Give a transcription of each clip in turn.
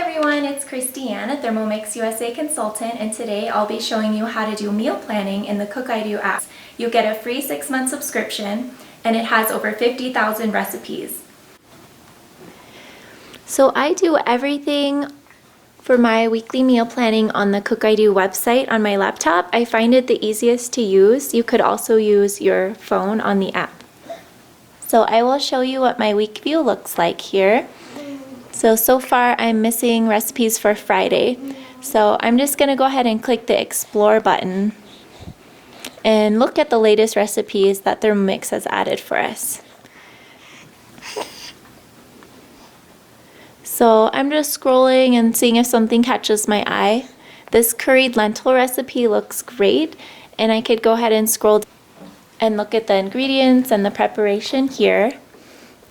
everyone, it's Christiane, a Thermomix USA consultant, and today I'll be showing you how to do meal planning in the Cook I Do app. You get a free 6-month subscription and it has over 50,000 recipes. So I do everything for my weekly meal planning on the Cook I Do website on my laptop. I find it the easiest to use. You could also use your phone on the app. So I will show you what my week view looks like here. So far I'm missing recipes for Friday. So I'm just going to go ahead and click the Explore button and look at the latest recipes that Thermomix has added for us. So I'm just scrolling and seeing if something catches my eye. This curried lentil recipe looks great, and I could go ahead and scroll and look at the ingredients and the preparation here.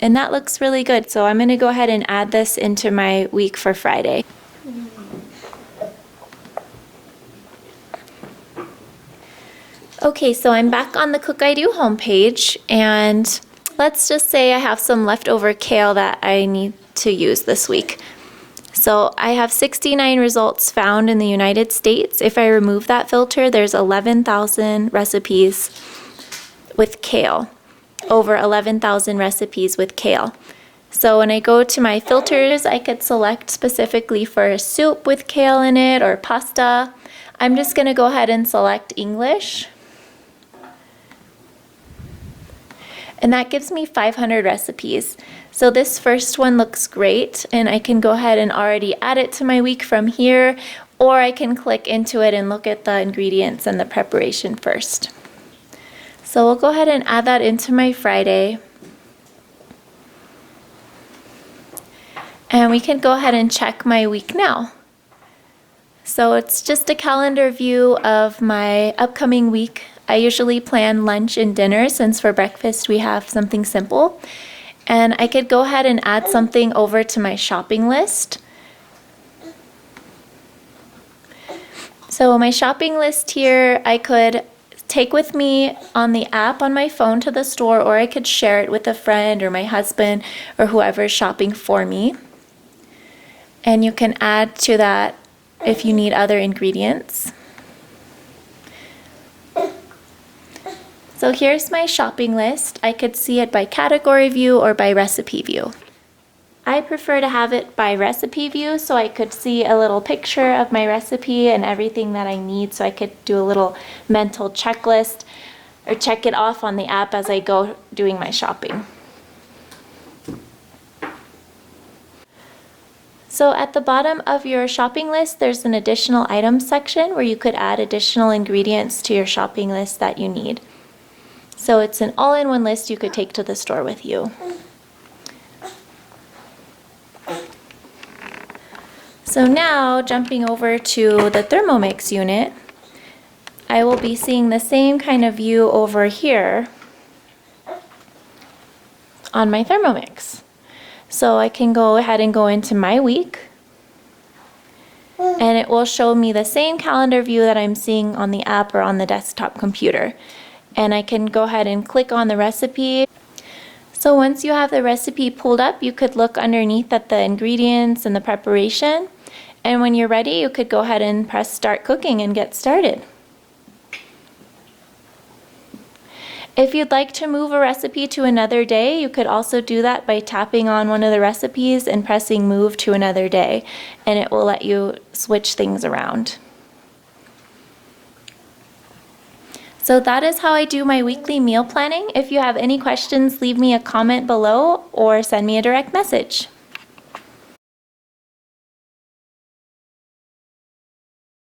And that looks really good, so I'm going to go ahead and add this into my week for Friday. Okay, so I'm back on the Cook I Do homepage, and let's just say I have some leftover kale that I need to use this week. So I have 69 results found in the United States. If I remove that filter, there's 11,000 recipes with kale. Over 11,000 recipes with kale. So when I go to my filters, I could select specifically for a soup with kale in it or pasta. I'm just going to go ahead and select English. And that gives me 500 recipes. So this first one looks great, and I can go ahead and already add it to my week from here, or I can click into it and look at the ingredients and the preparation first. So we'll go ahead and add that into my Friday. And we can go ahead and check my week now. So it's just a calendar view of my upcoming week. I usually plan lunch and dinner, since for breakfast we have something simple. And I could go ahead and add something over to my shopping list. So my shopping list here, I could take with me on the app on my phone to the store, or I could share it with a friend or my husband or whoever is shopping for me. And you can add to that if you need other ingredients. So here's my shopping list. I could see it by category view or by recipe view. I prefer to have it by recipe view, so I could see a little picture of my recipe and everything that I need, so I could do a little mental checklist or check it off on the app as I go doing my shopping. So at the bottom of your shopping list, there's an additional items section where you could add additional ingredients to your shopping list that you need. So it's an all-in-one list you could take to the store with you. So now, jumping over to the Thermomix unit, I will be seeing the same kind of view over here on my Thermomix. So I can go ahead and go into my week, and it will show me the same calendar view that I'm seeing on the app or on the desktop computer. And I can go ahead and click on the recipe. So once you have the recipe pulled up, you could look underneath at the ingredients and the preparation. And when you're ready, you could go ahead and press start cooking and get started. If you'd like to move a recipe to another day, you could also do that by tapping on one of the recipes and pressing move to another day, and it will let you switch things around. So that is how I do my weekly meal planning. If you have any questions, leave me a comment below or send me a direct message.